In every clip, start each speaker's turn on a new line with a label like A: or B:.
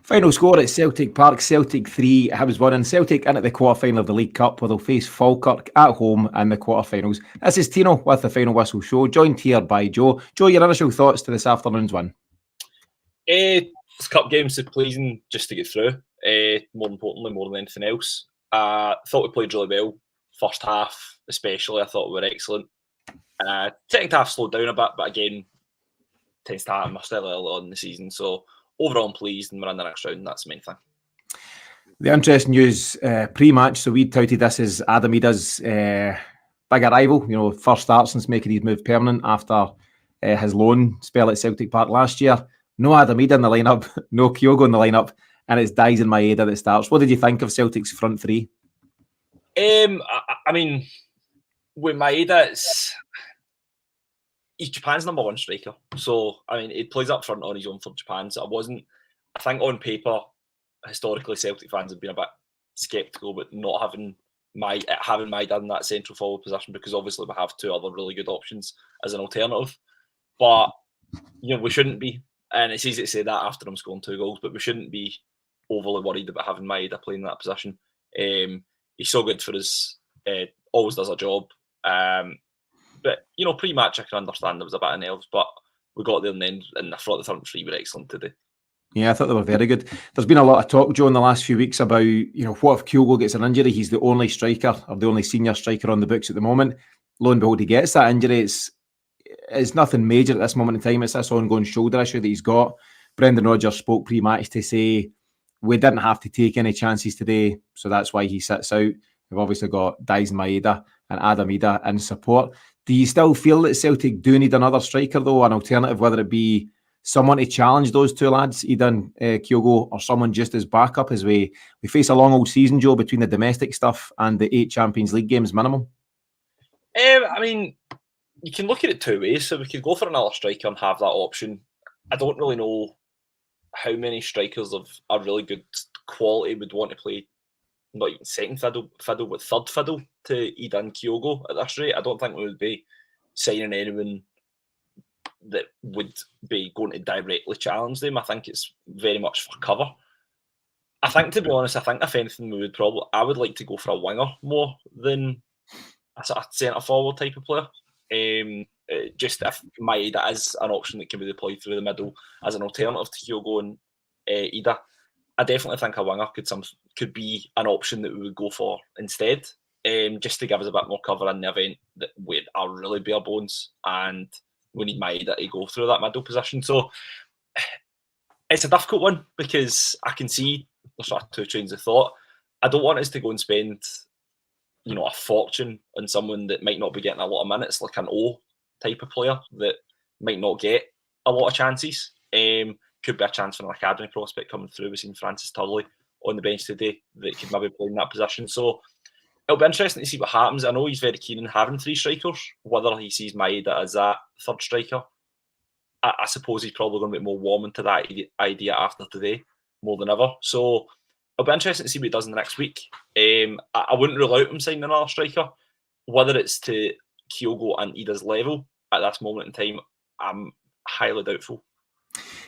A: Final score at Celtic Park, Celtic 3, Hibs 1, and Celtic into the quarter-final of the League Cup, where they'll face Falkirk at home in the quarter-finals. This is Tino with the Final Whistle Show, joined here by Joe. Joe, your initial thoughts to this afternoon's win?
B: This cup game's pleasing just to get through, more importantly, more than anything else. Thought we played really well. First half, especially, I thought we were excellent. Second half slowed down a bit, but again, tends to happen still early on in the season. So overall, I'm pleased, and we're in the next round. That's the main thing.
A: The interesting news pre-match, so we touted this as Adam Idah's big arrival. You know, first start since making his move permanent after his loan spell at Celtic Park last year. No Adam Idah in the lineup, no Kyogo in the lineup, and it's Daizen Maeda that starts. What did you think of Celtic's front three?
B: I mean, with Maeda, he's Japan's number one striker. So, I mean, he plays up front on his own for Japan. So I think on paper, historically, Celtic fans have been a bit sceptical about not having Maeda in that central forward position, because obviously we have two other really good options as an alternative. But, you know, we shouldn't be. And it's easy to say that after him scoring 2 goals, but we shouldn't be overly worried about having Maeda playing in that position. He's so good for us, always does a job. But, you know, pre-match, I can understand there was a bit of nerves, but we got there and then, and I thought the front three were excellent today.
A: Yeah, I thought they were very good. There's been a lot of talk, Joe, in the last few weeks about, you know, what if Kyogo gets an injury? He's the only striker, or the only senior striker on the books at the moment. Lo and behold, he gets that injury. It's nothing major at this moment in time. It's this ongoing shoulder issue that he's got. Brendan Rodgers spoke pre-match to say, we didn't have to take any chances today, so that's why he sits out. We've obviously got Daizen Maeda and Adam Idah in support. Do you still feel that Celtic do need another striker, though, an alternative, whether it be someone to challenge those two lads, Idah and Kyogo, or someone just as backup as we face a long old season, Joe, between the domestic stuff and the 8 Champions League games minimum?
B: I mean, you can look at it 2 ways. So we could go for another striker and have that option. I don't really know how many strikers of a really good quality would want to play not even second fiddle, but third fiddle to Idah and Kyogo at this rate. I don't think we would be signing anyone that would be going to directly challenge them. I think it's very much for cover. I think, to be honest, if anything, I would like to go for a winger more than a sort of centre forward type of player. Just if Maeda is an option that can be deployed through the middle as an alternative to Kyogo and Idah, I definitely think a winger could be an option that we would go for instead, just to give us a bit more cover in the event that we are really bare bones and we need Maeda to go through that middle position. So it's a difficult one, because I can see there's sort of 2 trains of thought. I don't want us to go and spend, you know, a fortune on someone that might not be getting a lot of minutes, like an O type of player that might not get a lot of chances. Could be a chance for an academy prospect coming through. We've seen Francis Turley on the bench today that could maybe play in that position. So it'll be interesting to see what happens. I know he's very keen on having 3 strikers. Whether he sees Maeda as that third striker, I suppose he's probably going to be more warm into that idea after today, more than ever. So it'll be interesting to see what he does in the next week. I wouldn't rule out him signing another striker. Whether it's to Kyogo and Idah's level at this moment in time, I'm highly doubtful.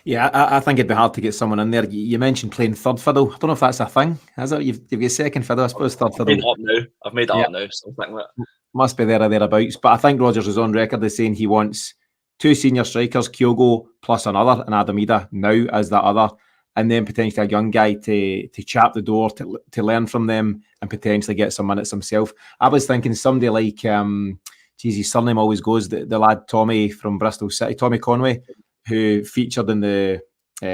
A: Yeah, I think it'd be hard to get someone in there. You mentioned playing third fiddle. I don't know if that's a thing. Is it? You've got second fiddle, I suppose. Third fiddle.
B: I've made it up now. Something like that.
A: Must be there or thereabouts. But I think Rodgers is on record as saying he wants 2 senior strikers, Kyogo plus another, and Adam Idah now as that other, and then potentially a young guy to chap the door, to learn from them and potentially get some minutes himself. I was thinking somebody like, his surname always goes, the lad Tommy from Bristol City, Tommy Conway, who featured in the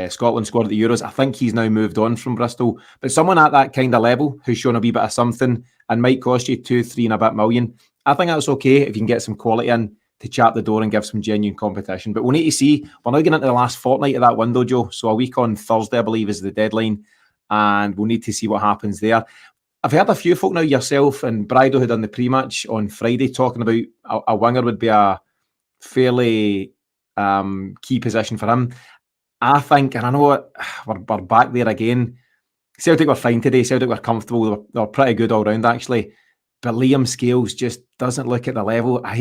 A: Scotland squad at the Euros. I think he's now moved on from Bristol. But someone at that kind of level who's shown a wee bit of something and might cost you 2, 3 and a bit million, I think that's okay if you can get some quality in to chap the door and give some genuine competition. But we'll need to see. We're now getting into the last fortnight of that window, Joe. So a week on Thursday, I believe, is the deadline. And we'll need to see what happens there. I've heard a few folk now, yourself and Brido, who done the pre-match on Friday, talking about a winger would be a fairly key position for him. I think, and I know we're back there again, Celtic were fine today. Celtic were comfortable. They were pretty good all round, actually. But Liam Scales just doesn't look at the level. I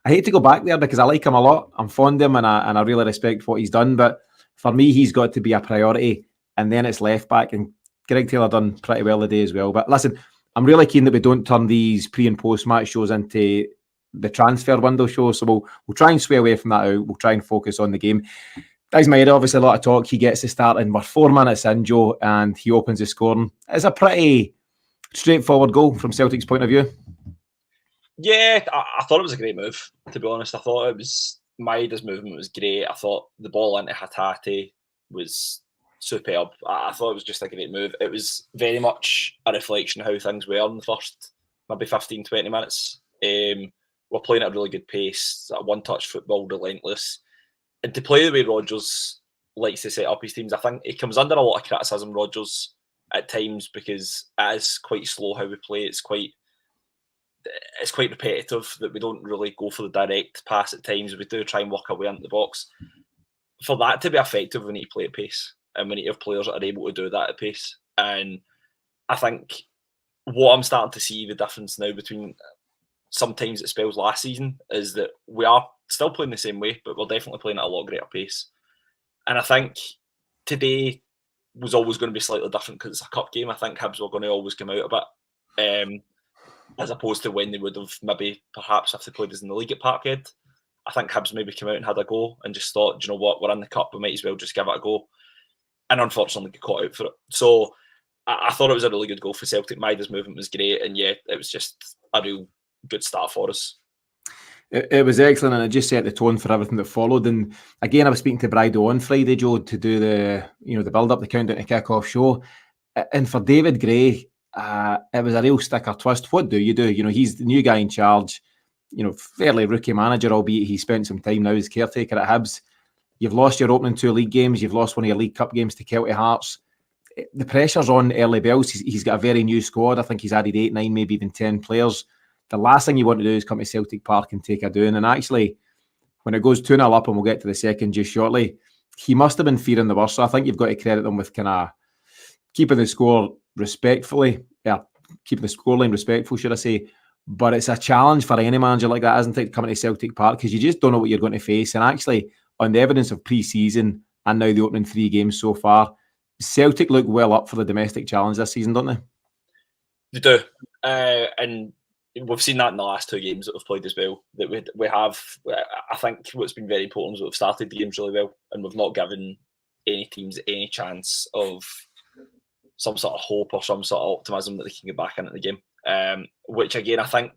A: hate to go back there because I like him a lot. I'm fond of him and I really respect what he's done. But for me, he's got to be a priority and then it's left back. And Greg Taylor done pretty well today as well. But listen, I'm really keen that we don't turn these pre and post match shows into the transfer window show. So we'll try and sway away from that out. We'll try and focus on the game. Daizen Maeda, obviously a lot of talk. He gets to start and we're 4 minutes in, Joe, and he opens the scoring. It's a pretty straightforward goal from Celtic's point of view.
B: Yeah, I thought it was a great move, to be honest. I thought it was Maeda's movement was great. I thought the ball into Hatate was superb. I thought it was just a great move. It was very much a reflection of how things were in the first maybe 15, 20 minutes. We're playing at a really good pace, one-touch football, relentless. And to play the way Rodgers likes to set up his teams, I think he comes under a lot of criticism, Rodgers, at times, because it is quite slow how we play. It's quite repetitive, that we don't really go for the direct pass at times. We do try and work our way into the box. For that to be effective, we need to play at pace, and we need to have players that are able to do that at pace. And I think what I'm starting to see the difference now between sometimes it spells last season is that we are still playing the same way, but we're definitely playing at a lot greater pace. And I think today was always going to be slightly different because it's a cup game. I think Hibs were going to always come out a bit, as opposed to when they would have maybe perhaps if they played us in the league at Parkhead. I think Hibs maybe came out and had a go and just thought, do you know what, we're in the cup, we might as well just give it a go. And unfortunately got caught out for it. So I thought it was a really good goal for Celtic. Maeda's movement was great, and yeah, it was just a real good start for us.
A: It was excellent, and it just set the tone for everything that followed. And again, I was speaking to Bridal on Friday, Joe, to do the build up, the countdown to kick-off show. And for David Gray, it was a real sticker twist. What do? He's the new guy in charge. Fairly rookie manager, albeit he spent some time now as caretaker at Hibs. You've lost your opening 2 league games. You've lost one of your League Cup games to Celtic Hearts. The pressure's on early bells. He's got a very new squad. I think he's added 8, 9, maybe even 10 players. The last thing you want to do is come to Celtic Park and take a doing. And actually, when it goes 2-0 up, and we'll get to the second just shortly, he must have been fearing the worst. So I think you've got to credit them with kind of keeping the score respectfully. Yeah, keeping the scoreline respectful, should I say. But it's a challenge for any manager like that, isn't it, coming to Celtic Park, because you just don't know what you're going to face. And actually, on the evidence of pre-season and now the opening 3 games so far, Celtic look well up for the domestic challenge this season, don't they?
B: They do. And we've seen that in the last 2 games that we've played as well. That we have, I think what's been very important is that we've started the games really well, and we've not given any teams any chance of some sort of hope or some sort of optimism that they can get back into the game. Which again, I think,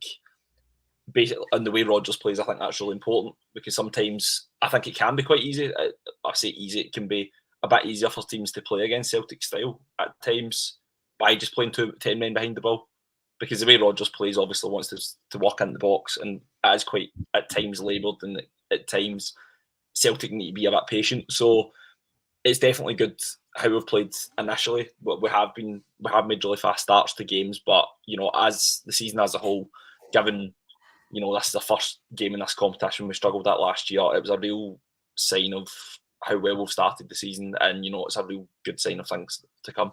B: basically, on the way Rodgers plays, I think that's really important, because sometimes I think it can be quite easy. I say easy, it can be a bit easier for teams to play against Celtic style at times by just playing 10 men behind the ball. Because the way Rodgers plays obviously wants to work in the box, and it is quite at times laboured, and at times Celtic need to be a bit patient. So it's definitely good how we've played initially. We have made really fast starts to games, but as the season as a whole, given this is the first game in this competition we struggled at last year, it was a real sign of how well we've started the season, and it's a real good sign of things to come.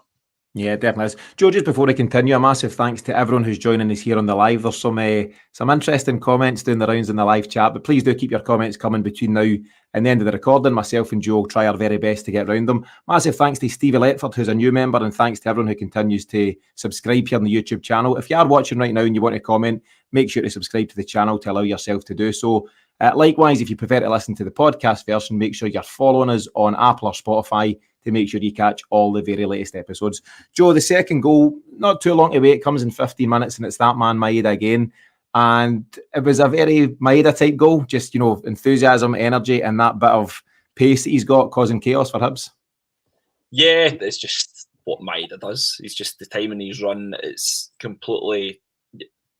A: Yeah, definitely is. Joe, just before I continue, a massive thanks to everyone who's joining us here on the live. There's some interesting comments doing the rounds in the live chat, but please do keep your comments coming between now and the end of the recording. Myself and Joe will try our very best to get round them. Massive thanks to Stevie Letford, who's a new member, and thanks to everyone who continues to subscribe here on the YouTube channel. If you are watching right now and you want to comment, make sure to subscribe to the channel to allow yourself to do so. Likewise, if you prefer to listen to the podcast version, make sure you're following us on Apple or Spotify to make sure you catch all the very latest episodes. Joe, the second goal, not too long to wait, comes in 15 minutes, and it's that man Maeda again. And it was a very Maeda type goal, just, enthusiasm, energy, and that bit of pace that he's got, causing chaos for Hibs.
B: Yeah, it's just what Maeda does. He's just the timing he's run, it's completely,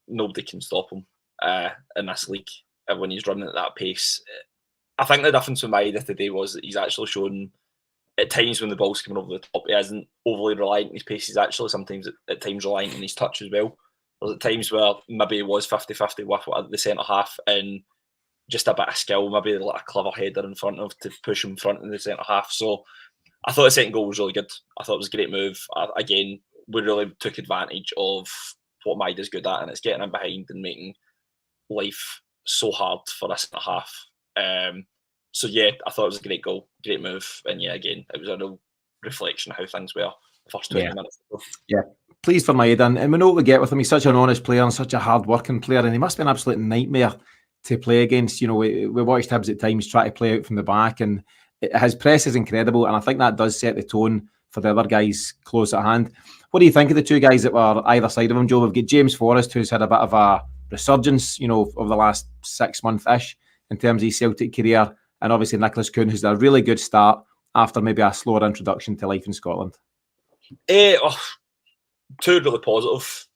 B: nobody can stop him in this league when he's running at that pace. I think the difference with Maeda today was that he's actually shown at times when the ball's coming over the top, he isn't overly reliant on his pace. He's actually sometimes at times reliant on his touch as well. There's at times where maybe he was 50-50 with the centre half, and just a bit of skill, maybe like a clever header in front of to push him in front of the centre half. So I thought the second goal was really good. I thought it was a great move. Again, we really took advantage of what Maeda's good at, and it's getting in behind and making life so hard for a centre half. So yeah, I thought it was a great goal, great move, and yeah, again, it was a reflection of how things were the first 20 minutes.
A: Yeah. Pleased for Maeda, and we know what we get with him. He's such an honest player and such a hard-working player, and he must be an absolute nightmare to play against. You know, we watched Hibs at times try to play out from the back, and his press is incredible, and I think that does set the tone for the other guys close at hand. What do you think of the two guys that were either side of him, Joe? We've got James Forrest, who's had a bit of a resurgence, you know, over the last 6 months-ish in terms of his Celtic career, and obviously Nicholas Khun, who's had a really good start after maybe a slower introduction to life in Scotland.
B: Two really positive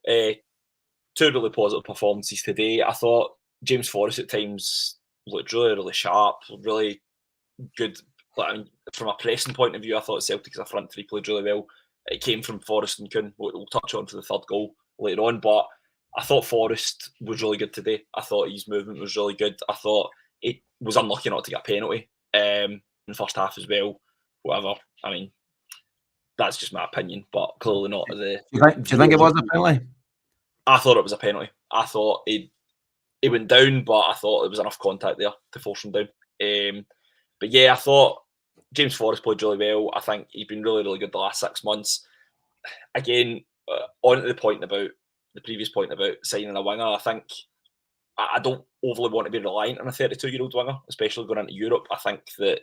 B: performances today. I thought James Forrest at times looked really sharp, really good. I mean, from a pressing point of view, I thought Celtic as a front three played really well. It came from Forrest and Khun. We'll touch on to the third goal later on, but I thought Forrest was really good today. I thought his movement was really good. I thought it was unlucky not to get a penalty in the first half as well. Whatever. I mean, that's just my opinion, but clearly not.
A: Do you think it was a penalty?
B: I thought it was a penalty. I thought he went down, but I thought there was enough contact there to force him down. But yeah, I thought James Forrest played really well. I think he's been really good the last 6 months. Again, on to the point about the previous point about signing a winger, I think I don't overly want to be reliant on a 32-year-old winger, especially going into Europe. I think that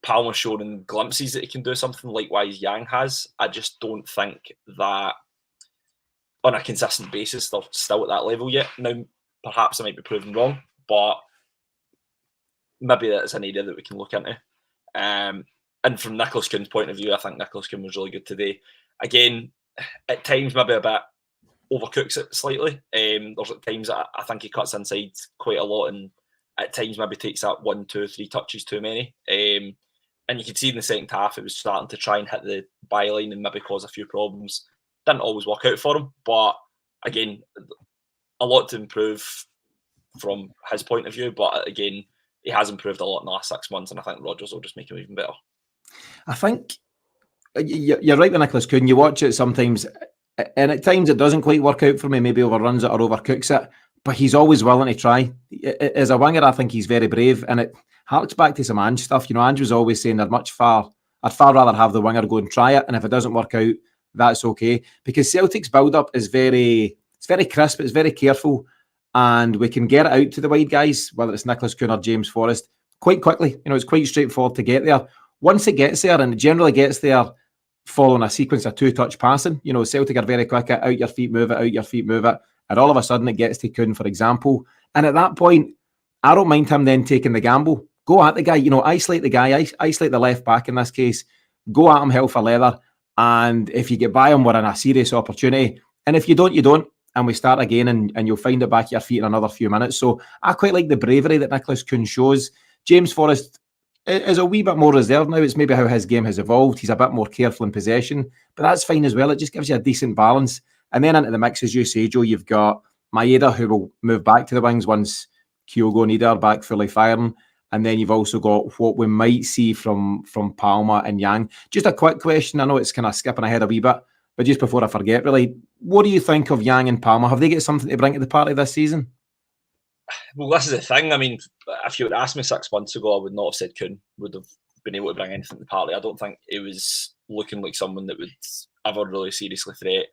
B: Palmer's shown glimpses that he can do something, likewise Yang has. I just don't think that on a consistent basis they're still at that level yet. Now, perhaps I might be proven wrong, but maybe that's an area that we can look into. And from Nicholas Khun's point of view, I think Nicholas Khun was really good today. Again, at times maybe a bit overcooks it slightly. There's at times that I think he cuts inside quite a lot, and at times maybe takes that 1, 2, 3 touches too many. And you could see in the second half it was starting to try and hit the byline and maybe cause a few problems. Didn't always work out for him, but again, a lot to improve from his point of view. But again, he has improved a lot in the last 6 months, and I think Rodgers will just make him even better.
A: I think you're right with Nicholas Khun. You watch it sometimes, and at times it doesn't quite work out for me. Maybe overruns it or overcooks it, but he's always willing to try. As a winger, I think he's very brave, and it harks back to some Ange stuff. You know, Ange was always saying I'd far rather have the winger go and try it, and if it doesn't work out, that's okay. Because Celtic's build-up is very crisp, it's very careful, and we can get it out to the wide guys, whether it's Nicholas Khun or James Forrest, quite quickly. You know, it's quite straightforward to get there. Once it gets there, and it generally gets there following a sequence of 2-touch passing, you know, Celtic are very quick at out your feet, move it, out your feet, move it, and all of a sudden it gets to Khun, for example. And at that point, I don't mind him then taking the gamble. Go at the guy, you know, isolate the guy, isolate the left back in this case, go at him hell for leather, and if you get by him, we're in a serious opportunity. And if you don't, you don't, and we start again, and you'll find it back at your feet in another few minutes. So I quite like the bravery that Nicholas Khun shows. James Forrest is a wee bit more reserved now. It's maybe how his game has evolved. He's a bit more careful in possession, but that's fine as well. It just gives you a decent balance. And then into the mix, as you say, Joe, you've got Maeda, who will move back to the wings once Kyogo and Idah are back fully firing. And then you've also got what we might see from Palmer and Yang. Just a quick question. I know it's kind of skipping ahead a wee bit, but just before I forget, really, what do you think of Yang and Palmer? Have they got something to bring to the party this season?
B: Well, this is the thing. I mean, if you had asked me 6 months ago, I would not have said Khun would have been able to bring anything to the party. I don't think it was looking like someone that would ever really seriously threat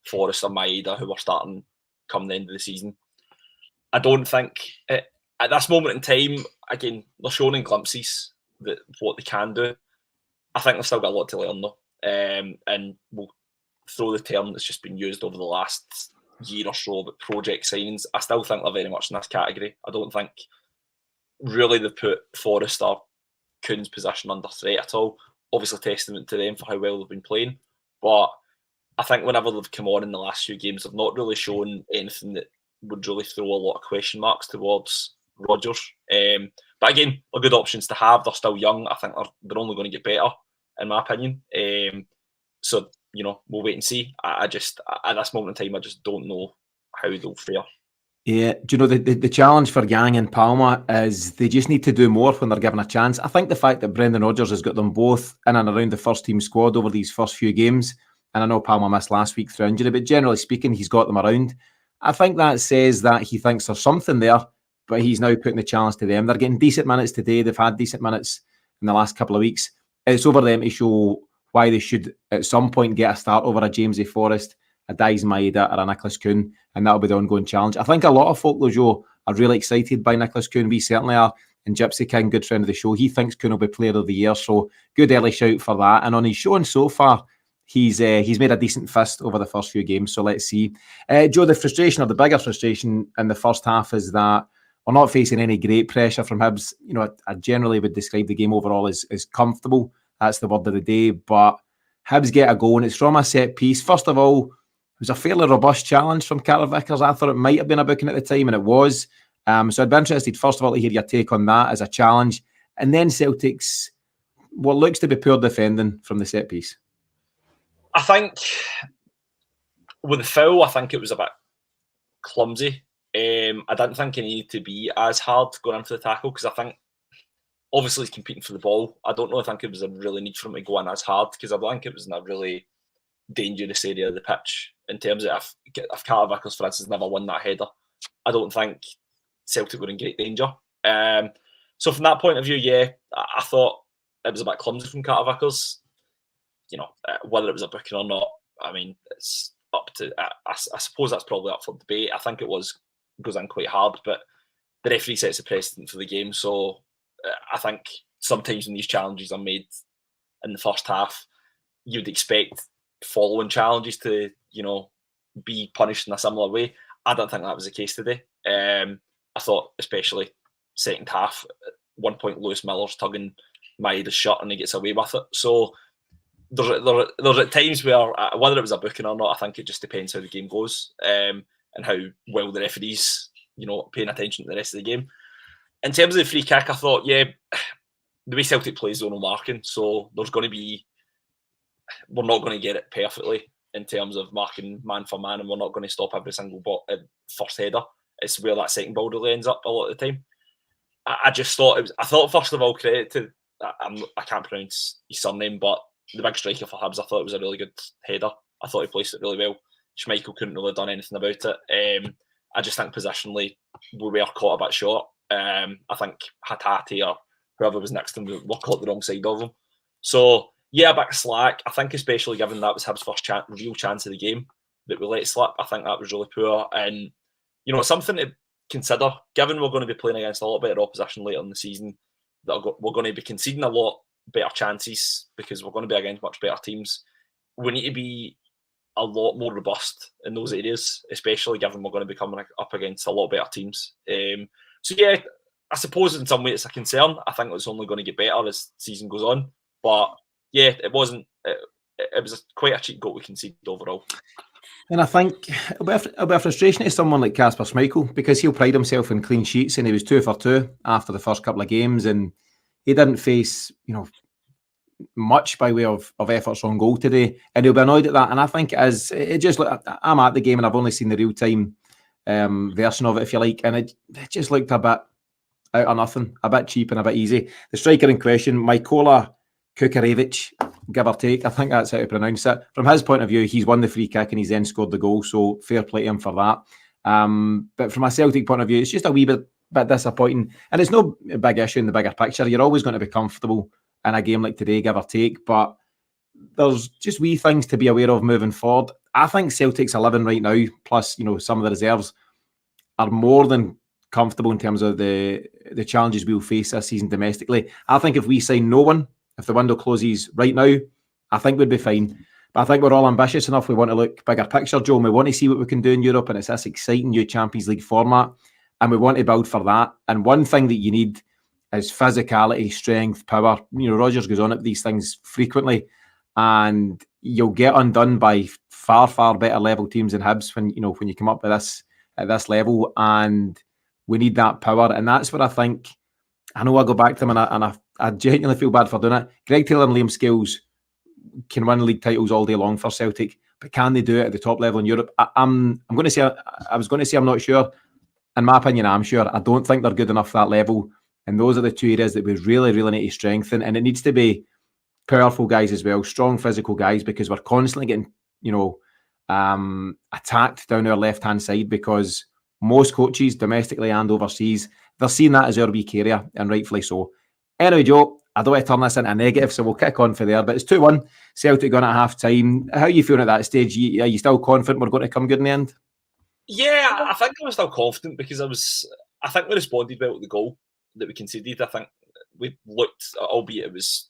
B: Forrest or Maeda, who were starting come the end of the season. I don't think at this moment in time, again, they're showing in glimpses that what they can do. I think they've still got a lot to learn though, and we'll throw the term that's just been used over the last year or so about project signings. I still think they're very much in this category. I don't think really they've put Forrest or Khun's position under threat at all. Obviously, testament to them for how well they've been playing, but I think whenever they've come on in the last few games, they've not really shown anything that would really throw a lot of question marks towards Rodgers. But again, they're good options to have. They're still young. I think they're only going to get better, in my opinion. So, you know, we'll wait and see. I just, at this moment in time, I just don't know how they'll fare.
A: Yeah, do you know, the challenge for Yang and Palmer is they just need to do more when they're given a chance. I think the fact that Brendan Rodgers has got them both in and around the first team squad over these first few games, and I know Palmer missed last week through injury, but generally speaking, he's got them around. I think that says that he thinks there's something there, but he's now putting the challenge to them. They're getting decent minutes today. They've had decent minutes in the last couple of weeks. It's over them to show why they should at some point get a start over a Jamesy Forrest, a Daizen Maeda, or a Nicholas Khun, and that'll be the ongoing challenge. I think a lot of folk, though, Joe, are really excited by Nicholas Khun. We certainly are. And Gypsy King, good friend of the show, he thinks Khun will be Player of the Year, so good early shout for that. And on his showing so far, he's made a decent fist over the first few games, so let's see. Joe, the frustration, or the bigger frustration in the first half, is that we're not facing any great pressure from Hibs. You know, I generally would describe the game overall as comfortable. That's the word of the day. But Hibs get a goal, and it's from a set piece. First of all, it was a fairly robust challenge from Carter Vickers. I thought it might have been a booking at the time, and it was. So I'd be interested, first of all, to hear your take on that as a challenge. And then Celtic's, what looks to be poor defending from the set piece.
B: I think with the foul, I think it was a bit clumsy. I didn't think he needed to be as hard going into the tackle, because I think obviously he's competing for the ball. I don't know. I think it was a really need for him to go in as hard, because I think it was in a really dangerous area of the pitch in terms of if Carter Vickers, for instance, never won that header, I don't think Celtic were in great danger. So from that point of view, yeah, I thought it was a bit clumsy from Carter Vickers. You know, whether it was a booking or not, I mean, it's up to. I suppose that's probably up for debate. I think it goes in quite hard, but the referee sets a precedent for the game. So I think sometimes when these challenges are made in the first half, you'd expect following challenges to, you know, be punished in a similar way. I don't think that was the case today. I thought, especially second half, at one point Lewis Miller's tugging Maeda's shirt and he gets away with it. So there's at times where, whether it was a booking or not, I think it just depends how the game goes, and how well the referees, you know, paying attention to the rest of the game. In terms of the free kick, I thought, yeah, the way Celtic plays zonal marking, so there's going to be, we're not going to get it perfectly in terms of marking man for man, and we're not going to stop every single first header. It's where that second ball really ends up a lot of the time. I just thought it was. I thought, first of all, credit to I can't pronounce his surname, but the big striker for Hibs, I thought it was a really good header. I thought he placed it really well. Schmeichel couldn't really have done anything about it. I just think positionally we were caught a bit short. I think Hatate or whoever was next to him were caught the wrong side of him. So yeah, a bit slack. I think especially given that was Hibs' first real chance of the game that we let slip. I think that was really poor, and you know, it's something to consider, given we're going to be playing against a lot better opposition later in the season, that we're going to be conceding a lot better chances because we're going to be against much better teams. We need to be a lot more robust in those areas, especially given we're going to be coming up against a lot better teams. So yeah, I suppose in some way it's a concern. I think it's only going to get better as the season goes on. But yeah, it wasn't. It was quite a cheap goal we conceded overall.
A: And I think it'll be a frustration to someone like Kasper Schmeichel, because he'll pride himself in clean sheets, and he was 2 for 2 after the first couple of games, and he didn't face, you know, much by way of efforts on goal today, and he'll be annoyed at that. And I think it just I'm at the game and I've only seen the real time version of it, if you like, and it just looked a bit out of nothing, a bit cheap and a bit easy. The striker in question, Mykola Kukarevich, give or take, I think that's how to pronounce it. From his point of view, he's won the free kick and he's then scored the goal, so fair play to him for that. But from a Celtic point of view, it's just a wee bit disappointing, and it's no big issue in the bigger picture. You're always going to be comfortable in a game like today, give or take, but there's just wee things to be aware of moving forward. I think Celtic's 11 right now, plus, you know, some of the reserves, are more than comfortable in terms of the challenges we'll face this season domestically. I think if we sign no one, if the window closes right now, I think we'd be fine. But I think we're all ambitious enough. We want to look bigger picture, Joe, and we want to see what we can do in Europe, and it's this exciting new Champions League format, and we want to build for that. And one thing that you need is physicality, strength, power. You know, Rodgers goes on at these things frequently, and you'll get undone by far, far better level teams than Hibs when you come up with this at this level, and we need that power. And that's where I think, I know I go back to them, and I genuinely feel bad for doing it. Greg Taylor and Liam Scales can win league titles all day long for Celtic, but can they do it at the top level in Europe? I'm going to say, I was going to say I'm not sure. In my opinion, I'm sure. I don't think they're good enough for that level. And those are the two areas that we really, really need to strengthen. And it needs to be powerful guys as well, strong physical guys, because we're constantly getting, attacked down our left-hand side, because most coaches, domestically and overseas, they're seeing that as our weak area, and rightfully so. Anyway, Joe, I don't want to turn this into a negative, so we'll kick on for there. But it's 2-1, Celtic gone at half-time. How are you feeling at that stage? Are you still confident we're going to come good in the end?
B: Yeah, I think I was still confident because I think we responded well to the goal that we conceded. I think we looked, albeit it was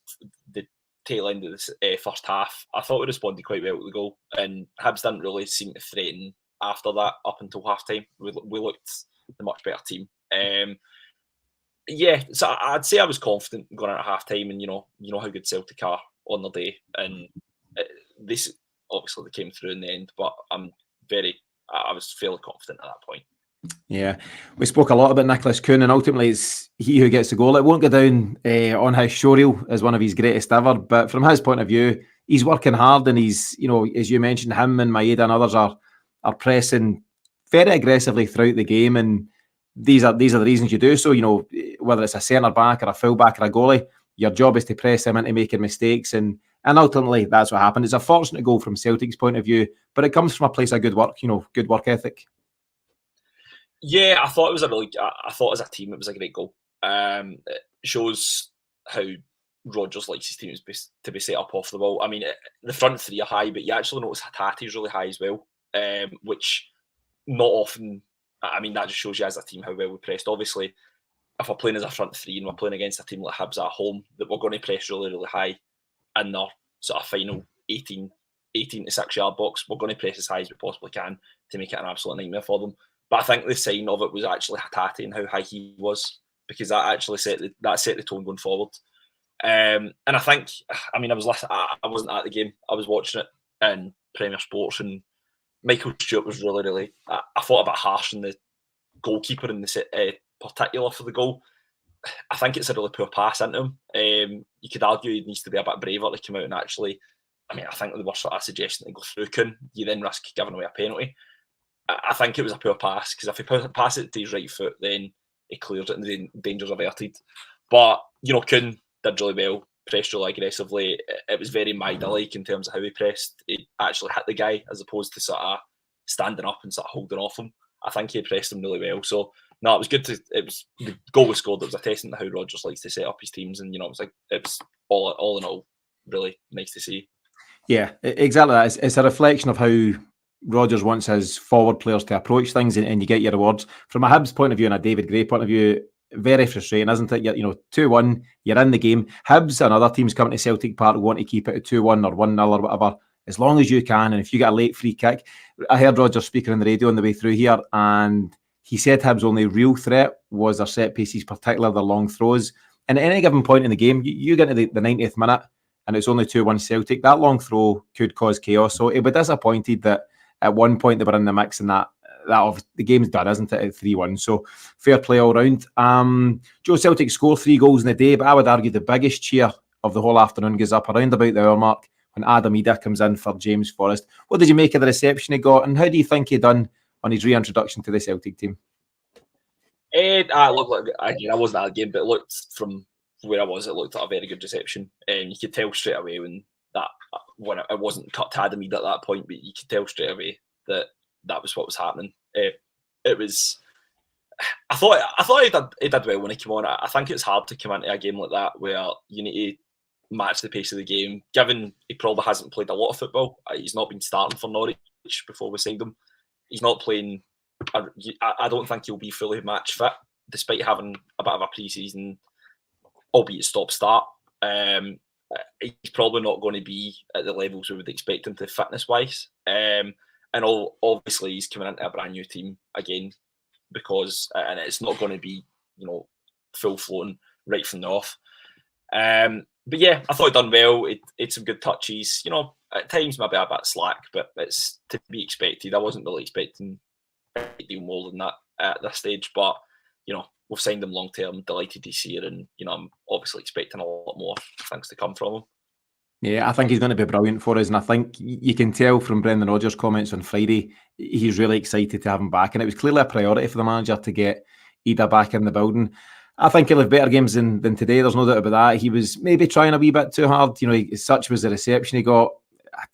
B: the tail end of the first half, I thought we responded quite well to the goal, and Hibs didn't really seem to threaten after that up until half-time. We looked the much better team. Yeah, so I'd say I was confident going out at half-time, and you know how good Celtic are on the day, and this obviously they came through in the end, but I was fairly confident at that point.
A: Yeah, we spoke a lot about Nicholas Khun, and ultimately it's he who gets the goal. It won't go down on his showreel as one of his greatest ever, but from his point of view, he's working hard, and he's, as you mentioned, him and Maeda and others are pressing very aggressively throughout the game, and these are the reasons you do so. Whether it's a centre back or a full back or a goalie, your job is to press them into making mistakes, and ultimately that's what happened. It's a fortunate goal from Celtic's point of view, but it comes from a place of good work, good work ethic.
B: Yeah, I thought as a team it was a great goal. It shows how Rodgers likes his teams to be set up off the ball. I mean, the front three are high, but you actually notice Hatati's really high as well, which not often. I mean, that just shows you as a team how well we pressed. Obviously, if we're playing as a front three and we're playing against a team like Hibs at home, that we're going to press really, really high in their sort of final 18 to 6 yard box, we're going to press as high as we possibly can to make it an absolute nightmare for them. But I think the sign of it was actually Hatate and how high he was, because that actually set the tone going forward. And I think, I mean, I wasn't at the game. I was watching it in Premier Sports, and Michael Stewart was really, really, I thought a bit harsh on the goalkeeper in the particular for the goal. I think it's a really poor pass into him. You could argue he needs to be a bit braver to come out and actually, I mean, I think they were sort of suggesting to go through Khun, you then risk giving away a penalty. I think it was a poor pass, because if he pass it to his right foot, then he clears it and the danger's averted. But, Khun did really well, pressed really aggressively. It was very Maeda-like in terms of how he pressed. He actually hit the guy as opposed to sort of standing up and sort of holding off him. I think he pressed him really well. So, no, it was good the goal was scored. It was a testament to how Rodgers likes to set up his teams, and, it was all in all really nice to see. Yeah,
A: exactly that. It's a reflection of how Rodgers wants his forward players to approach things, and you get your rewards. From a Hibs point of view and a David Gray point of view, very frustrating, isn't it? 2-1, you're in the game. Hibs and other teams coming to Celtic Park want to keep it at 2-1 or 1-0 or whatever, as long as you can. And if you get a late free kick, I heard Rodgers speaking on the radio on the way through here, and he said Hibs' only real threat was their set pieces, particularly their long throws. And at any given point in the game, you get to the 90th minute, and it's only 2-1 Celtic. That long throw could cause chaos. So he'll be disappointed that at one point they were in the mix, and that the game's done, isn't it, at 3-1. So fair play all round. Joe, Celtic scored 3 goals in the day, but I would argue the biggest cheer of the whole afternoon goes up around about the hour mark when Adam Idah comes in for James Forrest. What did you make of the reception he got, and how do you think he done on his reintroduction to the Celtic team?
B: I wasn't at the game, but it looked from where I was, it looked like a very good reception. You could tell straight away when it wasn't cut to Adam Idah at that point, but you could tell straight away that was what was happening. It was. I thought he did well when he came on. I think it's hard to come into a game like that where you need to match the pace of the game. Given he probably hasn't played a lot of football, he's not been starting for Norwich before we signed him. He's not playing. I don't think he'll be fully match fit, despite having a bit of a pre-season, albeit stop-start. He's probably not going to be at the levels we would expect him to fitness-wise. And obviously he's coming into a brand new team again, and it's not going to be, full-flown right from the off. But yeah, I thought he'd done well. It's some good touches. At times maybe a bit slack, but it's to be expected. I wasn't really expecting a deal more than that at this stage, but we've signed him long term. Delighted he's here, and I'm obviously expecting a lot more things to come from him.
A: Yeah, I think he's going to be brilliant for us, and I think you can tell from Brendan Rodgers' comments on Friday, he's really excited to have him back, and it was clearly a priority for the manager to get Idah back in the building. I think he'll have better games than today, there's no doubt about that. He was maybe trying a wee bit too hard, such was the reception he got.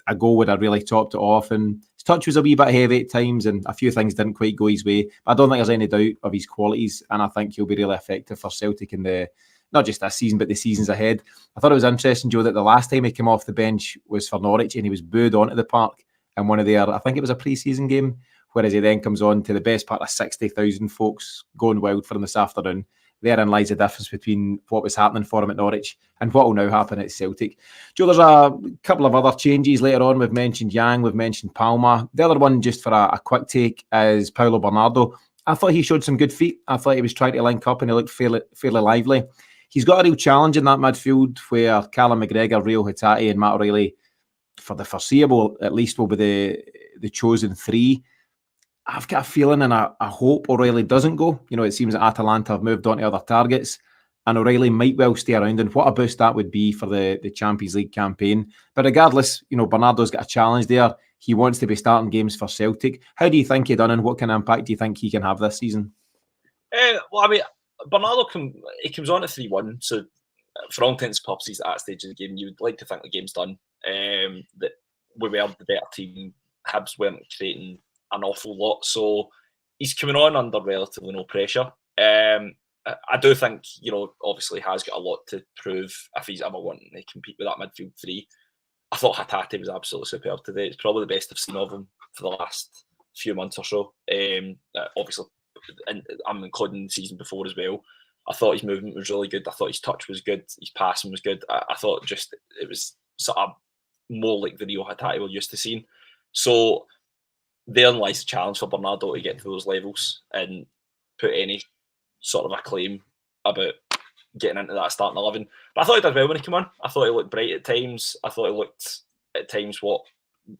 A: A goal would have really topped it off, and his touch was a wee bit heavy at times, and a few things didn't quite go his way. But I don't think there's any doubt of his qualities, and I think he'll be really effective for Celtic in the not just this season, but the seasons ahead. I thought it was interesting, Joe, that the last time he came off the bench was for Norwich and he was booed onto the park in one of their, I think it was a pre-season game, whereas he then comes on to the best part of 60,000 folks going wild for him this afternoon. Therein lies the difference between what was happening for him at Norwich and what will now happen at Celtic. Joe, there's a couple of other changes later on. We've mentioned Yang, we've mentioned Palma. The other one, just for a quick take, is Paulo Bernardo. I thought he showed some good feet. I thought he was trying to link up and he looked fairly lively. He's got a real challenge in that midfield where Callum McGregor, Rio Hatate and Matt O'Reilly, for the foreseeable at least, will be the chosen three. I've got a feeling and I hope O'Reilly doesn't go. It seems that Atalanta have moved on to other targets and O'Reilly might well stay around, and what a boost that would be for the Champions League campaign. But regardless, Bernardo's got a challenge there. He wants to be starting games for Celtic. How do you think he done and what kind of impact do you think he can have this season?
B: Well, I mean, Bernardo comes on at 3-1, so for all intents and purposes at that stage of the game, you would like to think the game's done, that we were the better team. Hibs weren't creating an awful lot, so he's coming on under relatively no pressure. I do think, obviously has got a lot to prove if he's ever wanting to compete with that midfield three. I thought Hatate was absolutely superb today. It's probably the best I've seen of him for the last few months or so. Obviously, and I'm including the season before as well. I thought his movement was really good. I thought his touch was good. His passing was good. I thought just it was sort of more like the Rio Hatate we're used to seeing. So therein lies the challenge for Bernardo to get to those levels and put any sort of a claim about getting into that starting 11. But I thought he did well when he came on. I thought he looked bright at times. I thought he looked at times what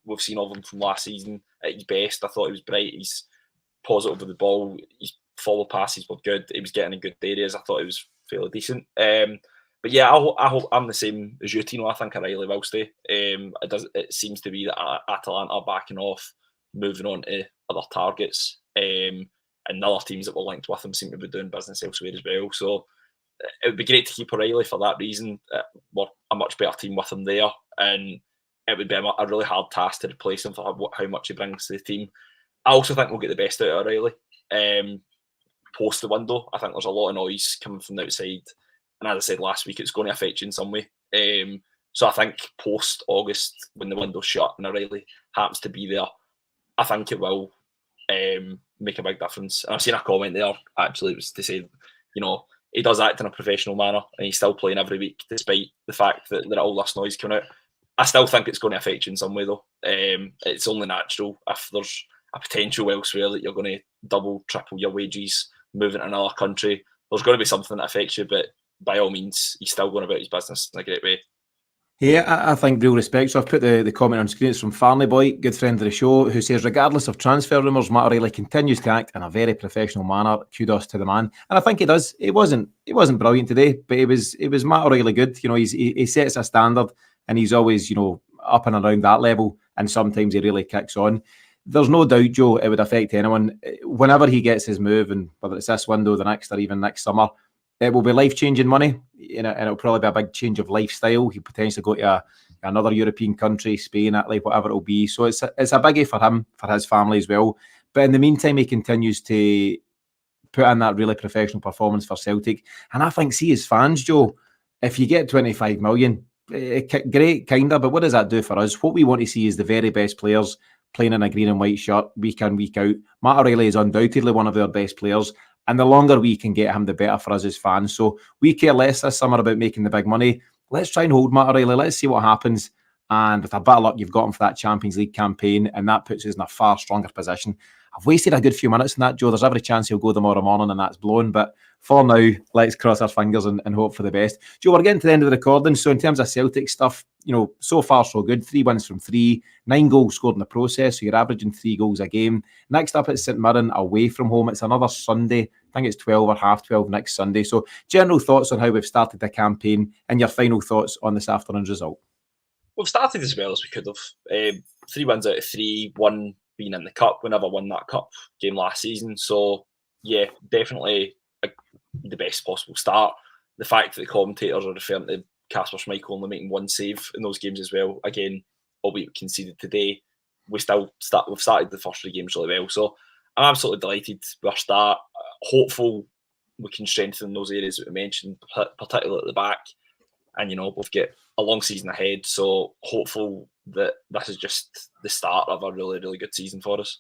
B: we've seen of him from last season at his best. I thought he was bright. He's positive with the ball. His follow passes were good. He was getting in good areas. I thought he was fairly decent. But yeah, I hope I'm the same as you, Tino. I think O'Reilly will stay. It seems to be that Atalanta are backing off, moving on to other targets, and other teams that were linked with him seem to be doing business elsewhere as well. So it would be great to keep O'Reilly for that reason. We're a much better team with him there, and it would be a really hard task to replace him for how much he brings to the team. I also think we'll get the best out of O'Reilly post the window. I think there's a lot of noise coming from the outside, and as I said last week, it's going to affect you in some way. So I think post August, when the window's shut and O'Reilly happens to be there, I think it will make a big difference. And I've seen a comment there, actually, it was to say, he does act in a professional manner and he's still playing every week, despite the fact that there are all this noise coming out. I still think it's going to affect you in some way, though. It's only natural if there's a potential elsewhere that you're going to double, triple your wages, moving to another country. There's going to be something that affects you, but by all means, he's still going about his business in a great way.
A: Yeah, I think real respect. So I've put the comment on screen. It's from Farnley Boy, good friend of the show, who says, regardless of transfer rumours, Matt O'Reilly continues to act in a very professional manner. Kudos to the man. And I think he does. It wasn't brilliant today, but it was Matt O'Reilly good. He sets a standard and he's always, up and around that level. And sometimes he really kicks on. There's no doubt, Joe, it would affect anyone. Whenever he gets his move, and whether it's this window, the next, or even next summer, it will be life-changing money, and it'll probably be a big change of lifestyle. He potentially go to another European country, Spain, Italy, whatever it'll be. So it's a biggie for him, for his family as well. But in the meantime, he continues to put in that really professional performance for Celtic. And I think, see, as fans, Joe, if you get 25 million, great, kind of, but what does that do for us? What we want to see is the very best players playing in a green and white shirt week in, week out. Matt O'Reilly is undoubtedly one of their best players. And the longer we can get him, the better for us as fans. So we care less this summer about making the big money. Let's try and hold Matt O'Reilly. Let's see what happens. And with a bit of luck, you've got him for that Champions League campaign. And that puts us in a far stronger position. I've wasted a good few minutes in that, Joe. There's every chance he'll go tomorrow morning and that's blown. But for now, let's cross our fingers and hope for the best. Joe, we're getting to the end of the recording. So in terms of Celtic stuff, so far so good. 3 wins from 3, 9 goals scored in the process. So you're averaging 3 goals a game. Next up at St Mirren, away from home. It's another Sunday. I think it's 12 or half 12 next Sunday. So general thoughts on how we've started the campaign and your final thoughts on this afternoon's result.
B: We've started as well as we could have. 3 wins out of 3, 1 being in the cup. We never won that cup game last season. So, yeah, definitely the best possible start. The fact that the commentators are referring to Kasper Schmeichel only making 1 save in those games as well. Again, albeit conceded today, we've started the first 3 games really well. So I'm absolutely delighted with our start. Hopeful we can strengthen those areas that we mentioned, particularly at the back. And, we've got a long season ahead, so hopeful that this is just the start of a really, really good season for us.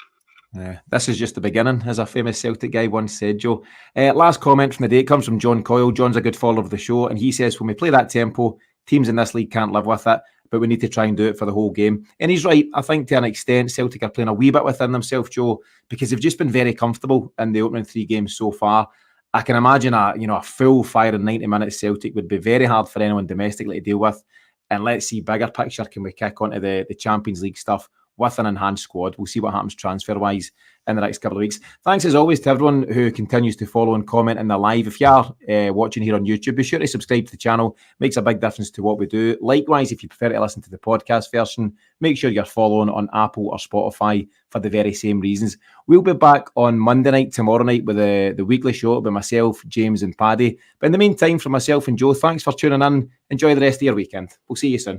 A: Yeah, this is just the beginning, as a famous Celtic guy once said, Joe. Last comment from the day comes from John Coyle. John's a good follower of the show, and he says, when we play that tempo, teams in this league can't live with it, but we need to try and do it for the whole game. And he's right. I think to an extent, Celtic are playing a wee bit within themselves, Joe, because they've just been very comfortable in the opening 3 games so far. I can imagine a full firing 90 minutes Celtic would be very hard for anyone domestically to deal with. And let's see, bigger picture, can we kick onto the Champions League stuff with an enhanced squad? We'll see what happens transfer-wise in the next couple of weeks. Thanks as always to everyone who continues to follow and comment in the live. If you are watching here on YouTube, be sure to subscribe to the channel. Makes a big difference to what we do. Likewise, if you prefer to listen to the podcast version, make sure you're following on Apple or Spotify for the very same reasons. We'll be back on Monday night, tomorrow night, with the weekly show by myself, James and Paddy. But in the meantime, from myself and Joe, thanks for tuning in. Enjoy the rest of your weekend. We'll see you soon.